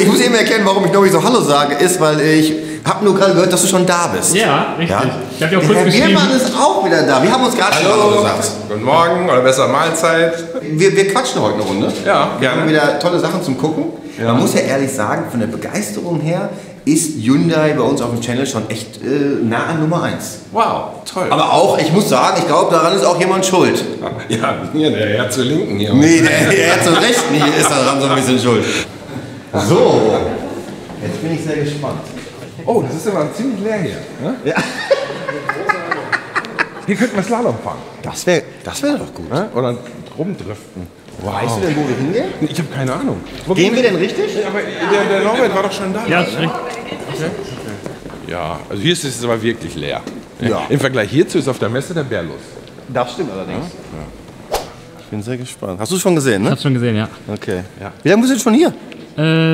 muss eben erkennen, warum ich glaube ich so Hallo sage, ist, weil ich habe nur gerade gehört, dass du schon da bist. Ja, richtig. Ja? Ich habe dir auch kurz geschrieben. Herr Biermann ist auch wieder da. Wir haben uns gerade schon Hallo gesagt. Guten Morgen oder besser Mahlzeit. Wir quatschen heute eine Runde. Ja, wir haben wieder tolle Sachen zum Gucken. Ja. Man muss ja ehrlich sagen, von der Begeisterung her ist Hyundai bei uns auf dem Channel schon echt nah an Nummer 1. Wow, toll. Aber auch, ich muss sagen, ich glaube, daran ist auch jemand schuld. Ja, hier, der Herr zur Linken hier. Nee, der Herr zur Rechten hier ist daran so ein bisschen schuld. So, jetzt bin ich sehr gespannt. Oh, das ist aber ziemlich leer hier. Ne? Ja. Hier könnten wir Slalom fahren. Das wär doch gut. Ne? Oder rumdriften. Wow. Weißt du denn, wo wir hingehen? Ich habe keine Ahnung. Gehen wir denn richtig? Aber der Norbert war doch schon da. Ja, das ist richtig. Okay. Ja, also hier ist es aber wirklich leer. Ja. Im Vergleich hierzu ist auf der Messe der Bär los. Das stimmt allerdings. Ja. Ich bin sehr gespannt. Hast du es schon gesehen, ne? Hast schon gesehen, ja. Okay. Ja. Wie lange bist du jetzt schon hier?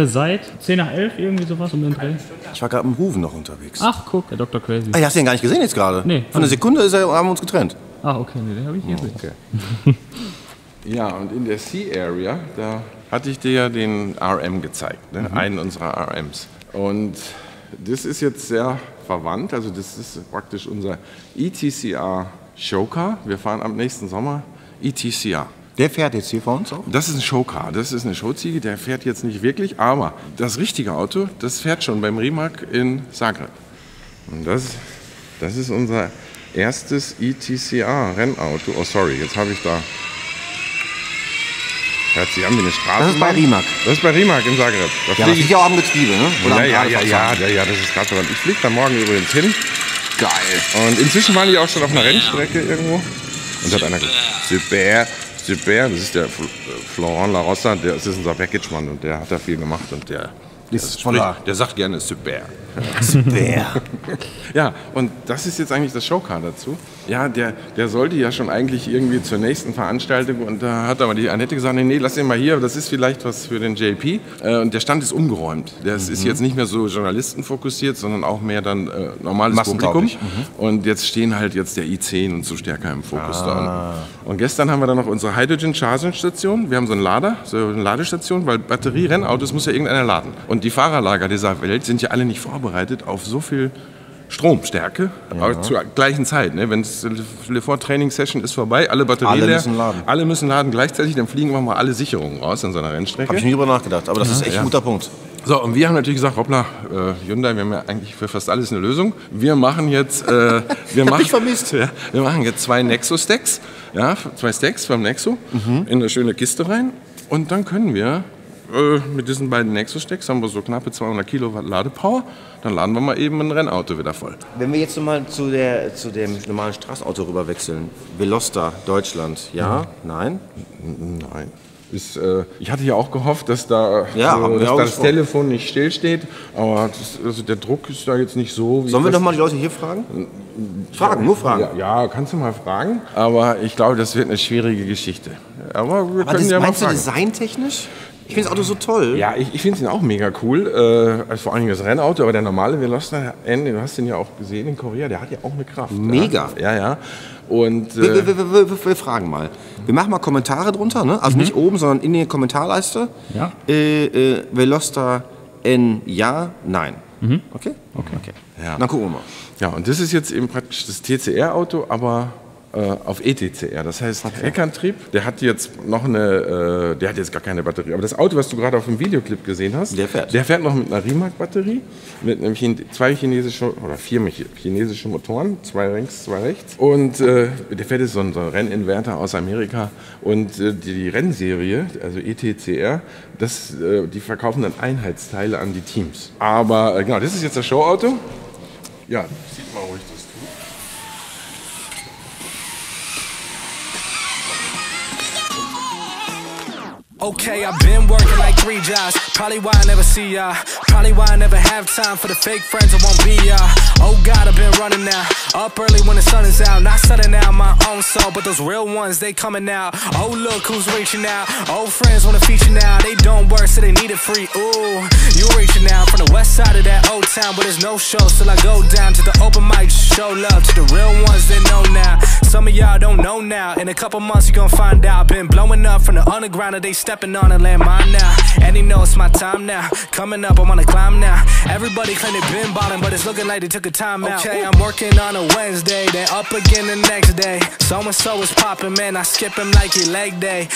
Seit 10 nach 11 irgendwie sowas um den Dreh. Ich war gerade im Huven noch unterwegs. Ach, guck, der Dr. Crazy. Ah, hast du den gar nicht gesehen jetzt gerade? Nee. Von einer Sekunde haben wir uns getrennt. Ah, okay, nee, den habe ich hier gesehen. Okay. Ja, und in der C-Area, da hatte ich dir ja den RM gezeigt, ne? Einen unserer RMs. Und das ist jetzt sehr verwandt, also das ist praktisch unser ETCR Showcar. Wir fahren am nächsten Sommer ETCR. Der fährt jetzt hier vor uns auch? Das ist ein Showcar, das ist eine Showziege, der fährt jetzt nicht wirklich, aber das richtige Auto, das fährt schon beim Rimac in Zagreb. Und das ist unser erstes ETCR-Rennauto. Oh sorry, jetzt habe ich da... Hört sich an wie eine Straßenbahn. Das ist bei Rimac. Das ist bei Rimac in Zagreb. Ja, das ist ja auch am Getriebe, ne? Oder Ja, das ist gerade so. Ich fliege da morgen übrigens hin. Geil. Und inzwischen waren die auch schon auf einer Rennstrecke irgendwo. Und da hat einer gesagt, Super, das ist der Florent La Rossa, das ist unser Package-Mann und der hat da viel gemacht und der sagt gerne Super. Super. Ja, und das ist jetzt eigentlich das Showcar dazu. Ja, der sollte ja schon eigentlich irgendwie zur nächsten Veranstaltung und da hat aber die Annette gesagt, nee, lass ihn mal hier, das ist vielleicht was für den JP. Und der Stand ist umgeräumt. Das ist jetzt nicht mehr so journalistenfokussiert, sondern auch mehr dann normales Publikum. Und jetzt stehen halt jetzt der i10 und so stärker im Fokus da. Und gestern haben wir dann noch unsere Hydrogen Charging Station. Wir haben so einen Lader, so eine Ladestation, weil Batterie-Rennautos muss ja irgendeiner laden. Und die Fahrerlager dieser Welt sind ja alle nicht vorbereitet auf so viel Stromstärke zur gleichen Zeit. Ne? Wenn es Le Training-Session ist vorbei, alle Batterien leer, alle müssen laden gleichzeitig, dann fliegen wir mal alle Sicherungen raus in so einer Rennstrecke. Habe ich nie drüber nachgedacht, aber das ist echt ein guter Punkt. So, und wir haben natürlich gesagt, hoppla, Hyundai, wir haben ja eigentlich für fast alles eine Lösung. Wir machen jetzt, wir machen jetzt 2 Nexo-Stacks, ja, 2 Stacks vom Nexo in eine schöne Kiste rein und dann können wir mit diesen beiden Nexo-Stacks haben wir so knappe 200 Kilowatt Ladepower. Dann laden wir mal eben ein Rennauto wieder voll. Wenn wir jetzt mal zu dem normalen Straßauto rüber wechseln. Veloster, Deutschland. Ja? Nein? Nein. Ich hatte ja auch gehofft, dass da das Telefon nicht stillsteht. Aber also der Druck ist da jetzt nicht so. Sollen wir doch mal die Leute hier fragen? Nur fragen. Ja, kannst du mal fragen. Aber ich glaube, das wird eine schwierige Geschichte. Aber wir können ja mal fragen. Meinst du designtechnisch? Ich finde das Auto so toll. Ja, ich finde ihn auch mega cool. Also vor allem das Rennauto, aber der normale Veloster N, du hast den ja auch gesehen in Korea, der hat ja auch eine Kraft. Mega. Ja. Und, wir fragen mal. Wir machen mal Kommentare drunter, ne? Also nicht oben, sondern in die Kommentarleiste. Ja. Veloster N, ja, nein. Okay. Ja. Dann gucken wir mal. Ja, und das ist jetzt eben praktisch das TCR-Auto, aber auf ETCR. Das heißt, Heckantrieb, der hat jetzt der hat jetzt gar keine Batterie. Aber das Auto, was du gerade auf dem Videoclip gesehen hast, der fährt noch mit einer Rimac-Batterie, mit einem 4 chinesische Motoren, 2 links, 2 rechts. Und der fährt jetzt so ein Renninverter aus Amerika. Und die Rennserie, also ETCR, die verkaufen dann Einheitsteile an die Teams. Aber genau, das ist jetzt das Showauto. Ja, sieht mal ruhig das tut. Okay, I've been working like 3 jobs. Probably why I never see ya. Probably why I never have time for the fake friends I won't be, oh God, I've been running now. Up early when the sun is out, not setting out my own soul, but those real ones, they coming out. Oh, look who's reaching out. Old friends wanna feature now. They don't work, so they need it free. Ooh, you reaching out from the west side of that old town, but there's no shows till I go down to the open mic, show love to the real ones that know now. Some of y'all don't know now. In a couple months, you gon' find out. Been blowing up from the underground, and they stepping on and land mine now. And they know it's my time now. Coming up, I'm on a climb now. Everybody claim they been ballin', but it's looking like they took a time out. Okay, I'm working on a Wednesday, then up again the next day. So-and-so is poppin', man, I skip him like he leg day.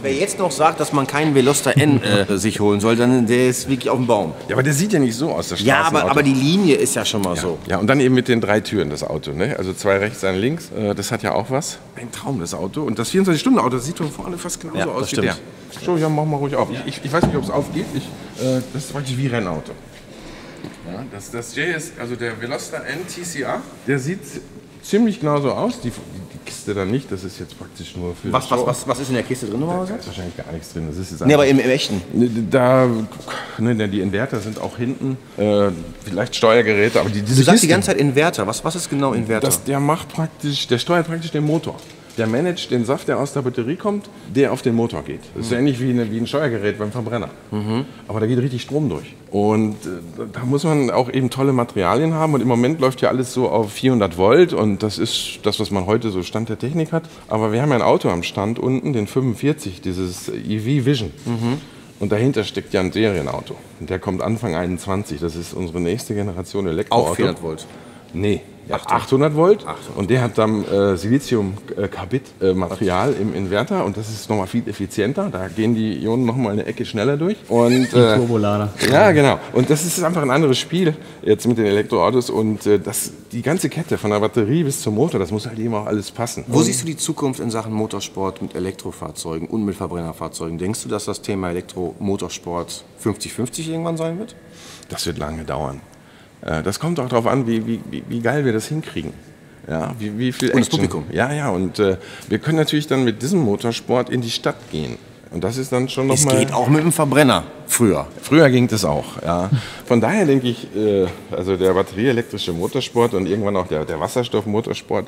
Wer jetzt noch sagt, dass man keinen Veloster N sich holen soll, dann der ist wirklich auf dem Baum. Ja, aber der sieht ja nicht so aus, der Ja, Straßenauto. aber die Linie ist ja schon mal so. Ja, und dann eben mit den 3 Türen das Auto, ne? Also 2 rechts, 1 links. Das hat ja auch was. Ein Traum, das Auto. Und das 24-Stunden-Auto, das sieht von vorne fast genauso Ja, aus das wie der. stimmt. So, ja, mach mal ruhig auf. Ich weiß nicht, ob es aufgeht. Das ist praktisch wie Rennauto. Ja, das JS, also der Veloster N TCR, der sieht ziemlich genauso aus. Die Kiste dann nicht, das ist jetzt praktisch nur für... Was ist in der Kiste drin Da normalerweise? ist wahrscheinlich gar nichts drin. Das ist jetzt Nee, aber im echten. Da, ne, die Inverter sind auch hinten, vielleicht Steuergeräte, aber diese Du sagst die Kiste, ganze Zeit Inverter. Was ist genau Inverter? der steuert praktisch den Motor. Der managt den Saft, der aus der Batterie kommt, der auf den Motor geht. Das ist so ähnlich wie ein Steuergerät beim Verbrenner. Aber da geht richtig Strom durch. Und da muss man auch eben tolle Materialien haben. Und im Moment läuft ja alles so auf 400 Volt. Und das ist das, was man heute so Stand der Technik hat. Aber wir haben ja ein Auto am Stand unten, den 45, dieses EV Vision. Und dahinter steckt ja ein Serienauto. Und der kommt Anfang 21. Das ist unsere nächste Generation Elektroauto. Auch 400 Volt. Nee, 800 Volt. Und der hat dann Silizium-Carbid-Material im Inverter und das ist nochmal viel effizienter. Da gehen die Ionen nochmal eine Ecke schneller durch. Und, Turbolader. Ja, genau. Und das ist einfach ein anderes Spiel jetzt mit den Elektroautos und die ganze Kette von der Batterie bis zum Motor, das muss halt eben auch alles passen. Wo siehst du die Zukunft in Sachen Motorsport mit Elektrofahrzeugen und mit Verbrennerfahrzeugen? Denkst du, dass das Thema Elektromotorsport 50-50 irgendwann sein wird? Das wird lange dauern. Das kommt auch darauf an, wie geil wir das hinkriegen. Ja, wie viel Action. Und das Publikum. Ja, und wir können natürlich dann mit diesem Motorsport in die Stadt gehen. Und das ist dann schon noch mal... Es geht auch mit dem Verbrenner, früher. Früher ging das auch, ja. Von daher denke ich, also der batterieelektrische Motorsport und irgendwann auch der Wasserstoffmotorsport,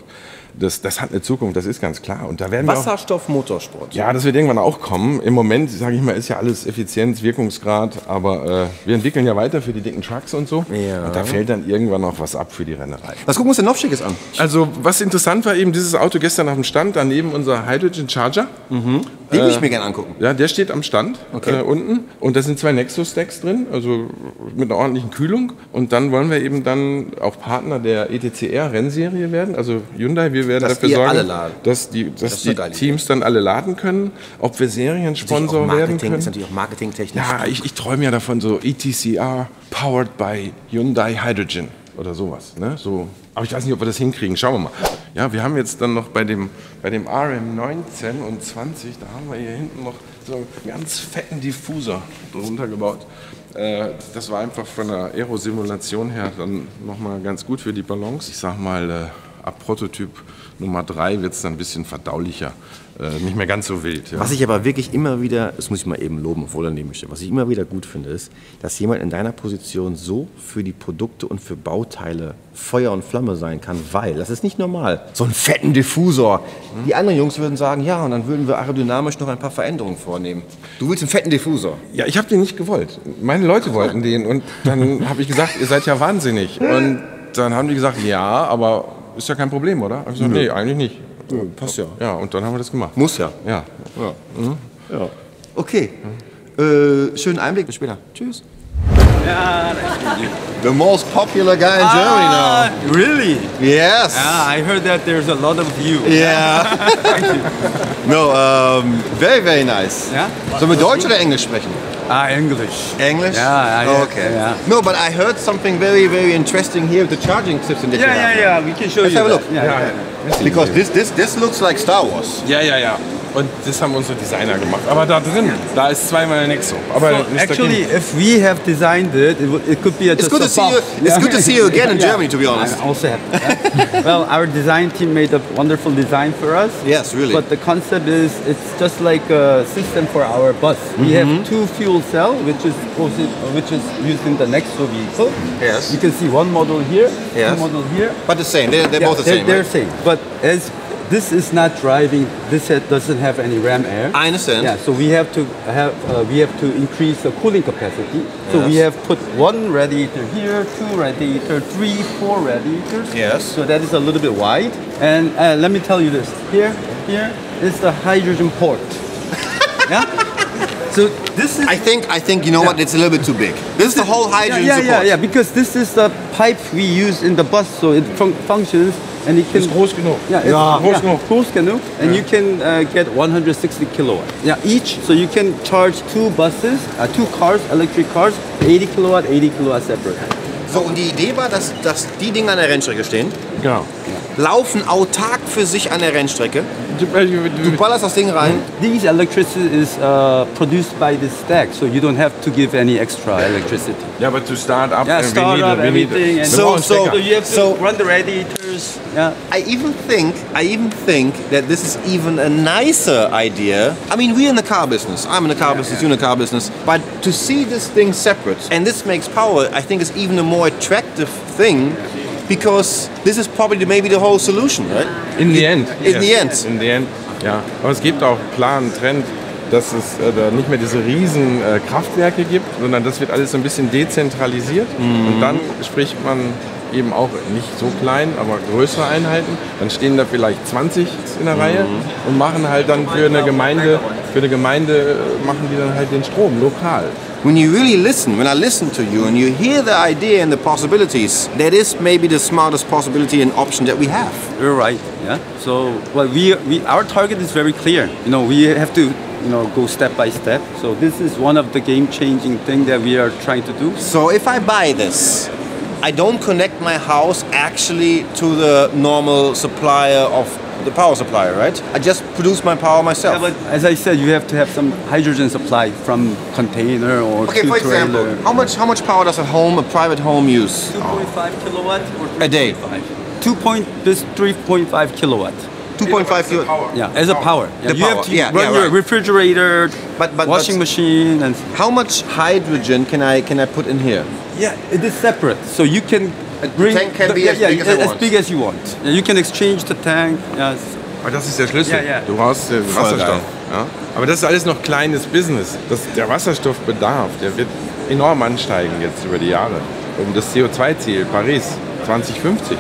das hat eine Zukunft, das ist ganz klar. Und da werden Wasserstoffmotorsport. ja, das wird irgendwann auch kommen. Im Moment, sage ich mal, ist ja alles Effizienz, Wirkungsgrad, aber wir entwickeln ja weiter für die dicken Trucks und so. Ja. Und da fällt dann irgendwann noch was ab für die Rennerei. Was gucken wir uns denn noch Schickes an? Also, was interessant war, eben dieses Auto gestern auf dem Stand, daneben unser Hydrogen Charger. Den will ich mir gerne angucken. Ja, der steht am Stand Okay. unten und da sind 2 Nexus-Stacks drin, also mit einer ordentlichen Kühlung. Und dann wollen wir eben dann auch Partner der ETCR-Rennserie werden, also Hyundai. Wir werden Dass dafür ihr sorgen, alle laden. dass die ist eine geile Teams dann alle laden können, ob wir Seriensponsor werden können. Ist natürlich auch marketingtechnisch. Ja, ich träume ja davon, so ETCR powered by Hyundai Hydrogen oder sowas. Ne? So. Aber ich weiß nicht, ob wir das hinkriegen. Schauen wir mal. Ja, wir haben jetzt dann noch bei dem RM19 und 20, da haben wir hier hinten noch so einen ganz fetten Diffusor drunter gebaut. Das war einfach von der Aerosimulation her dann nochmal ganz gut für die Balance. Ich sag mal, ab Prototyp Nummer 3 wird es dann ein bisschen verdaulicher. Nicht mehr ganz so wild. Ja. Was ich aber wirklich immer wieder, das muss ich mal eben loben, obwohl er nehmen möchte, was ich immer wieder gut finde, ist, dass jemand in deiner Position so für die Produkte und für Bauteile Feuer und Flamme sein kann, weil das ist nicht normal. So einen fetten Diffusor. Die anderen Jungs würden sagen, ja, und dann würden wir aerodynamisch noch ein paar Veränderungen vornehmen. Du willst einen fetten Diffusor. Ja, ich habe den nicht gewollt. Meine Leute wollten den und dann habe ich gesagt, ihr seid ja wahnsinnig. Und dann haben die gesagt, ja, aber ist ja kein Problem, oder? Ich gesagt, nee, eigentlich nicht. Passt ja. Ja, und dann haben wir das gemacht. Muss ja. Ja. Ja. Okay. Schönen Einblick. Bis später. Tschüss. The most popular guy in Germany now. Really? Yes. I heard that there's a lot of you. Yeah. No, very, very nice. Yeah? Sollen wir Deutsch oder Englisch sprechen? English. English? Yeah, Oh, okay. Yeah. No, but I heard something very, very interesting here with the charging system that you have. Yeah, we can show Let's you have a that. look. Yeah. Because this looks like Star Wars. Ja. Und das haben unsere Designer gemacht. Aber da drin, da ist zweimal Nexo. Aber So Mr. actually, King. if we have designed it, it could be It's just good a to see you. box. It's good to see you again in Germany, to be honest. I'm also happy. Yeah. Well, our design team made a wonderful design for us. Yes, really. But the concept is, it's just like a system for our bus. We have two fuel cell, which is used in the Nexo vehicle. Yes. You can see one model here, Yes. two model here. But the same. They're Yeah, both the same. They're right? same. But as this is not driving, doesn't have any ram air. I understand. Yeah, so we have to increase the cooling capacity. So we Yes. have put one radiator here, two radiator, 3, 4 radiators. Yes. So that is a little bit wide. And let me tell you this. Here is the hydrogen port. Yeah. So this is. I think you know what? It's a little bit too big. This is the whole hydrogen support. Yeah. Because this is the pipe we use in the bus, so it functions and it can. Ist groß genug. Yeah, it's groß genug. groß genug, and you can get 160 kilowatt. Yeah, each. So you can charge two buses, two cars, electric cars, 80 kilowatt separate. So, und die Idee war, dass die Dinger an der Rennstrecke stehen, Genau. laufen autark für sich an der Rennstrecke. Du Du ballerst das Ding rein. These electricity is produced by the stack, so you don't have to give any extra electricity. Ja, aber to start up, Yeah, start up everything, and So- so you have to so- run the radiators. Yeah. I even think that this is even a nicer idea. I mean, we're in the car business. I'm in the car business, you're in the car business. But to see this thing separate, and this makes power, I think is even a more attractive thing, because this is probably maybe the whole solution, right? In the end. In the end. In the end, ja. Aber es gibt auch einen klaren Trend, dass es da nicht mehr diese riesen Kraftwerke gibt, sondern das wird alles so ein bisschen dezentralisiert. Und dann spricht man eben auch nicht so klein, aber größere Einheiten. Dann stehen da vielleicht 20 in der Reihe und machen halt dann für eine Gemeinde machen die dann halt den Strom lokal. When you really listen, when I listen to you and you hear the idea and the possibilities, that is maybe the smartest possibility and option that we have. You're right. Yeah. So, well, our target is very clear. You know, we have to, go step by step. So this is one of the game-changing thing that we are trying to do. So if I buy this, I don't connect my house actually to the normal supplier of the power supplier, right? I just produce my power myself. Yeah, but as I said, you have to have some hydrogen supply from container or Okay, to for example, trailer. how much power does a private home use 2.5 kilowatt or a day? 3.5 kilowatt. 2.5 kilo. Yeah, as a power. Yeah, The you power, have to yeah, run yeah, your right. refrigerator, But- washing machine, and How much hydrogen can I put in here? yeah, it is separate. So you can bring tank can be as big as I want. big as you want. Yeah, you can exchange the tank. Yes. Aber das ist der Schlüssel. Ja, ja. Du brauchst den Voll Wasserstoff. geil. Ja? Aber das ist alles noch kleines Business. Der Wasserstoffbedarf, der wird enorm ansteigen jetzt über die Jahre. Um das CO2-Ziel Paris 2050.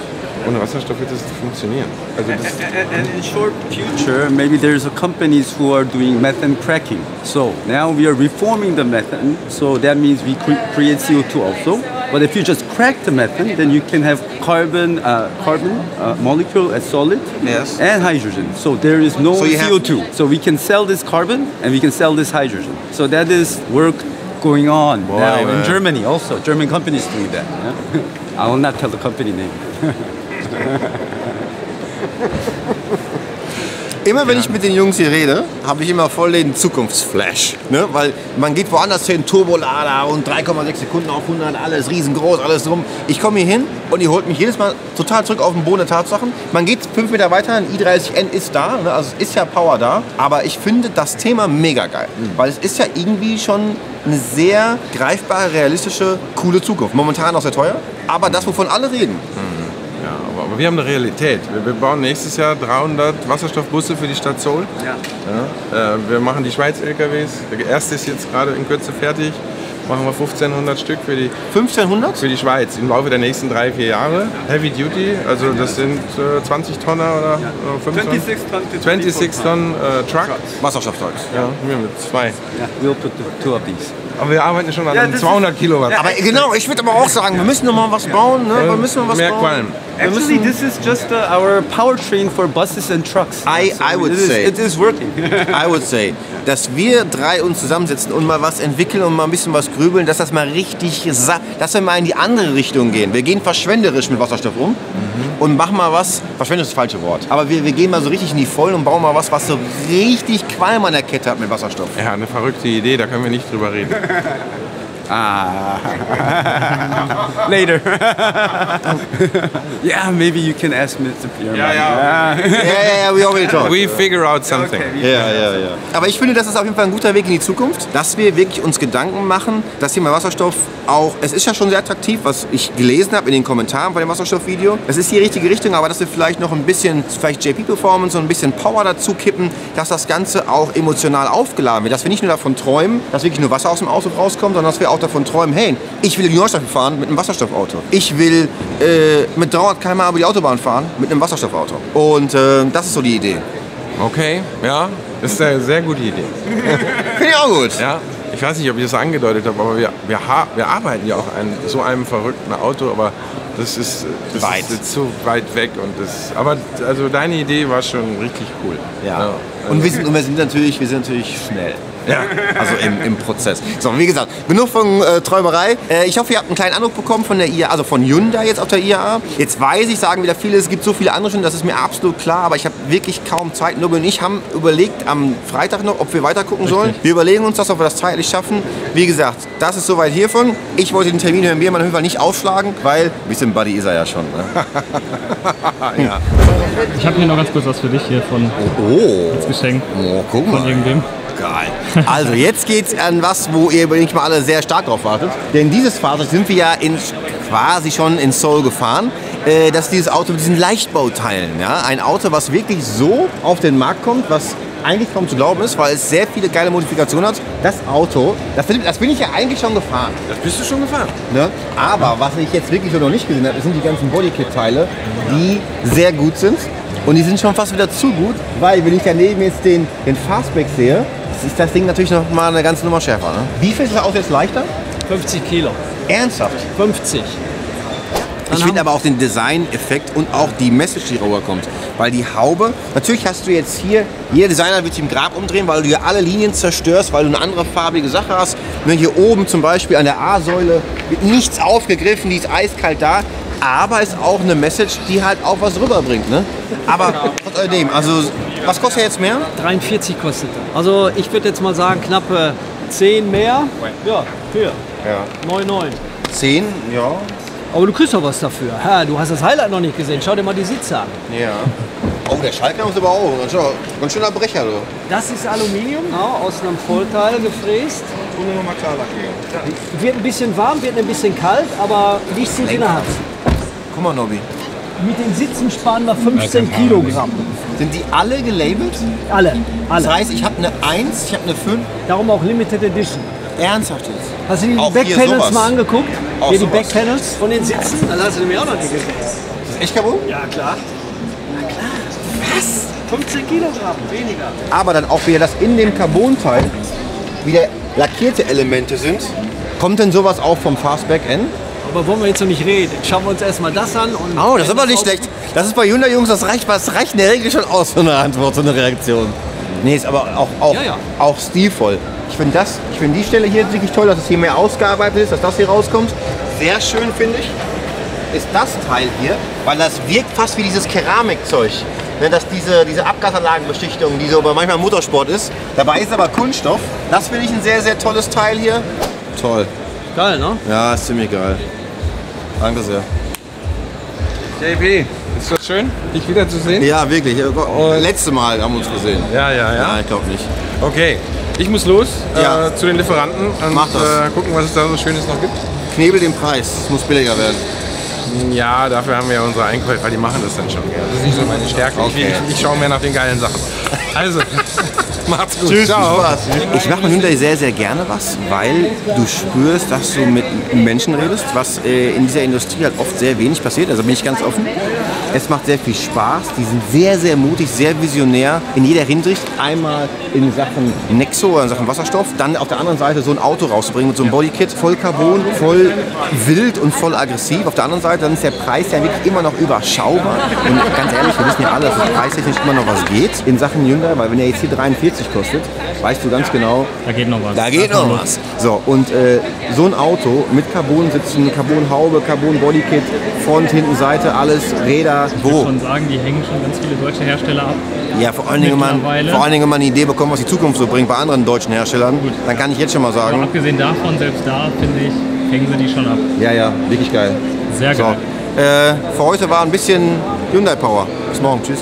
Ohne Wasserstoff wird das nicht funktionieren. Also das And in short future, maybe there's a companies who are doing methane cracking. So now we are reforming the methane. So that means we create CO2 also. But if you just crack the methane, then you can have carbon molecule as solid Yes. and hydrogen. So there is no So you have- CO2. So we can sell this carbon and we can sell this hydrogen. So that is work going on now in man. Germany also. German companies doing that. Yeah? I will not tell the company name. Immer wenn ich mit den Jungs hier rede, habe ich immer voll den Zukunftsflash. Ne? Weil man geht woanders hin, Turbolader und 3,6 Sekunden auf 100, alles riesengroß, alles drum. Ich komme hier hin und ihr holt mich jedes Mal total zurück auf den Boden der Tatsachen. Man geht 5 Meter weiter, ein i30N ist da, ne? Also es ist ja Power da. Aber ich finde das Thema mega geil. Weil es ist ja irgendwie schon eine sehr greifbare, realistische, coole Zukunft. Momentan auch sehr teuer, aber das, wovon alle reden. Ja, aber wir haben eine Realität. Wir bauen nächstes Jahr 300 Wasserstoffbusse für die Stadt Seoul. Ja. Ja, wir machen die Schweiz-LKWs. Der erste ist jetzt gerade in Kürze fertig. Machen wir 1500 Stück für die 1500? Schweiz im Laufe der nächsten 3-4 Jahre. Heavy Duty, also das sind 20 Tonner oder 25? 26 Tonnen Truck. Wasserstoffzeugs. Ja, wir mit 2. Yeah, we'll put two of these. Aber wir arbeiten schon an 200 Kilowatt. Aber genau, ich würde aber auch sagen, wir müssen noch mal was bauen. Ne? Wir müssen noch was Mehr bauen. Qualm. Actually, this is just our powertrain for buses and trucks. I would say. It is working. I would say, dass wir drei uns zusammensetzen und mal was entwickeln und mal ein bisschen was grübeln, dass das mal richtig, dass wir mal in die andere Richtung gehen. Wir gehen verschwenderisch mit Wasserstoff um und machen mal was, verschwenderisch ist das falsche Wort, aber wir gehen mal so richtig in die Vollen und bauen mal was so richtig Qualm an der Kette hat mit Wasserstoff. Ja, eine verrückte Idee, da können wir nicht drüber reden. Later. Yeah, maybe you can ask Mr. Pierre. Ja, we already talked. We figure out something. Ja. Aber ich finde, das ist auf jeden Fall ein guter Weg in die Zukunft, dass wir wirklich uns Gedanken machen, dass Thema Wasserstoff auch, es ist ja schon sehr attraktiv, was ich gelesen habe in den Kommentaren bei dem Wasserstoffvideo. Es ist die richtige Richtung, aber dass wir vielleicht noch ein bisschen, vielleicht JP-Performance und ein bisschen Power dazu kippen, dass das Ganze auch emotional aufgeladen wird. Dass wir nicht nur davon träumen, dass wirklich nur Wasser aus dem Auto rauskommt, sondern dass wir auch davon träumen, hey, ich will in die Nordstadt fahren mit einem Wasserstoffauto. Ich will mit 300 km/h über die Autobahn fahren mit einem Wasserstoffauto. Und das ist so die Idee. Okay, ja, das ist eine sehr gute Idee. Finde ich auch gut. Ja, ich weiß nicht, ob ich das angedeutet habe, aber wir arbeiten ja auch an so einem verrückten Auto, aber das ist zu weit weg. Aber also deine Idee war schon richtig cool. Ja. Und wir sind natürlich schnell. Ja, also im Prozess. So, wie gesagt, genug von Träumerei. Ich hoffe, ihr habt einen kleinen Eindruck bekommen von der IAA, also von Hyundai jetzt auf der IAA. Jetzt weiß ich, sagen wieder viele, es gibt so viele andere schon, das ist mir absolut klar, aber ich habe wirklich kaum Zeit. Nobel und ich haben überlegt am Freitag noch, ob wir weiter gucken sollen. Wir überlegen uns das, ob wir das zeitlich schaffen. Wie gesagt, das ist soweit hiervon. Ich wollte den Termin hören, wir auf jeden Fall nicht aufschlagen, weil ein bisschen Buddy ist er ja schon. Ne? Ja. Ich habe hier noch ganz kurz was für dich hier als Geschenk Guck mal. von irgendwem. Geil. Also jetzt geht's an was, wo ihr nicht mal alle sehr stark drauf wartet. Denn dieses Fahrzeug sind wir ja quasi schon in Seoul gefahren. Das ist dieses Auto mit diesen Leichtbauteilen. Ja? Ein Auto, was wirklich so auf den Markt kommt, was eigentlich kaum zu glauben ist, weil es sehr viele geile Modifikationen hat. Das Auto, das bin ich ja eigentlich schon gefahren. Das bist du schon gefahren. Ne? Aber was ich jetzt wirklich noch nicht gesehen habe, sind die ganzen Bodykit-Teile, die sehr gut sind. Und die sind schon fast wieder zu gut, weil wenn ich daneben jetzt den Fastback sehe, ist das Ding natürlich noch mal eine ganze Nummer schärfer. Ne? Wie viel ist das Auto jetzt leichter? 50 Kilo. Ernsthaft? 50. Ich finde aber auch den Design-Effekt und auch die Message, die rüberkommt. Weil die Haube, natürlich hast du jetzt hier, jeder Designer wird sich im Grab umdrehen, weil du hier alle Linien zerstörst, weil du eine andere farbige Sache hast. Und hier oben zum Beispiel an der A-Säule wird nichts aufgegriffen, die ist eiskalt da. Aber ist auch eine Message, die halt auch was rüberbringt. Ne? Aber trotz alledem, also was kostet er jetzt mehr? 43 kostet er. Also ich würde jetzt mal sagen, knappe 10 mehr. Ja, für. Ja. 9,9. 10, ja. Aber du kriegst doch was dafür. Ha, du hast das Highlight noch nicht gesehen. Schau dir mal die Sitze an. Ja. Oh, der Schaltknauf ist aber auch ganz schöner Brecher. Du. Das ist Aluminium, aus einem Vollteil gefräst. Und nochmal klar lackieren. Wird ein bisschen warm, wird ein bisschen kalt, aber nichts in der Hand. Guck mal, Nobby. Mit den Sitzen sparen wir 15 Kilogramm. Sind die alle gelabelt? Alle. Das heißt, ich habe eine 1, ich habe eine 5. Darum auch Limited Edition. Ernsthaft jetzt? Hast du die Auch hier Backpanels sowas. mal angeguckt? Auch Hier die sowas. Backpanels von den Sitzen? Das hast du nämlich auch noch nie gesehen. Ist das echt kaputt? Ja, klar. Na klar. Was? 15 Kilogramm, weniger. Aber dann auch wieder, dass in dem Carbon-Teil wieder lackierte Elemente sind. Kommt denn sowas auch vom Fastback N? Aber wollen wir jetzt noch nicht reden? Schauen wir uns erstmal das an. Und Oh, das ist aber nicht schlecht. Das ist bei Hyundai, Jungs, das reicht in der Regel schon aus, so eine Antwort, so eine Reaktion. Nee, ist aber auch stilvoll. Ich finde die Stelle hier wirklich toll, dass es hier mehr ausgearbeitet ist, dass das hier rauskommt. Sehr schön, finde ich, ist das Teil hier, weil das wirkt fast wie dieses Keramikzeug. Ne, dass diese Abgasanlagenbeschichtung, die so aber manchmal Motorsport ist. Dabei ist aber Kunststoff. Das finde ich ein sehr, sehr tolles Teil hier. Toll. Geil, ne? Ja, ist ziemlich geil. Danke sehr. JP, ist das schön, dich wiederzusehen? Ja, wirklich. Letzte Mal haben wir uns gesehen. Ja. Ja, ich glaube nicht. Okay, ich muss los Ja. zu den Lieferanten und Mach das. gucken, was es da so Schönes noch gibt. Knebel den Preis. Es muss billiger werden. Ja, dafür haben wir ja unsere Einkäufer, die machen das dann schon. Ja, das ist nicht so meine Stärke. Okay. Ich schaue mehr nach den geilen Sachen. Also, macht's gut. Tschüss, Ciao. Spaß. Ich mache mit Hyundai sehr, sehr gerne was, weil du spürst, dass du mit Menschen redest, was in dieser Industrie halt oft sehr wenig passiert. Also bin ich ganz offen. Es macht sehr viel Spaß. Die sind sehr, sehr mutig, sehr visionär in jeder Hinsicht. Einmal in Sachen Nexo, in Sachen Wasserstoff. Dann auf der anderen Seite so ein Auto rauszubringen mit so einem Bodykit. Voll Carbon, voll wild und voll aggressiv. Auf der anderen Seite dann ist der Preis ja wirklich immer noch überschaubar. Und ganz ehrlich, wir wissen ja alle, dass es preistechnisch immer noch was geht in Sachen Hyundai. Weil wenn er jetzt hier 43 kostet, weißt du ganz genau, Da geht noch was. da geht noch was. So, und so ein Auto mit Carbon-Sitzen, Carbon-Haube, Carbon-Bodykit, Front, hinten, Seite, alles, Räder, Ich würde schon sagen, die hängen schon ganz viele deutsche Hersteller ab. Ja, vor allen Dingen, wenn man eine Idee bekommt, was die Zukunft so bringt bei anderen deutschen Herstellern, dann kann ich jetzt schon mal Aber sagen, abgesehen davon, selbst da, finde ich, hängen sie die schon ab. ja, wirklich geil. Sehr geil. So, für heute war ein bisschen Hyundai Power. Bis morgen, tschüss.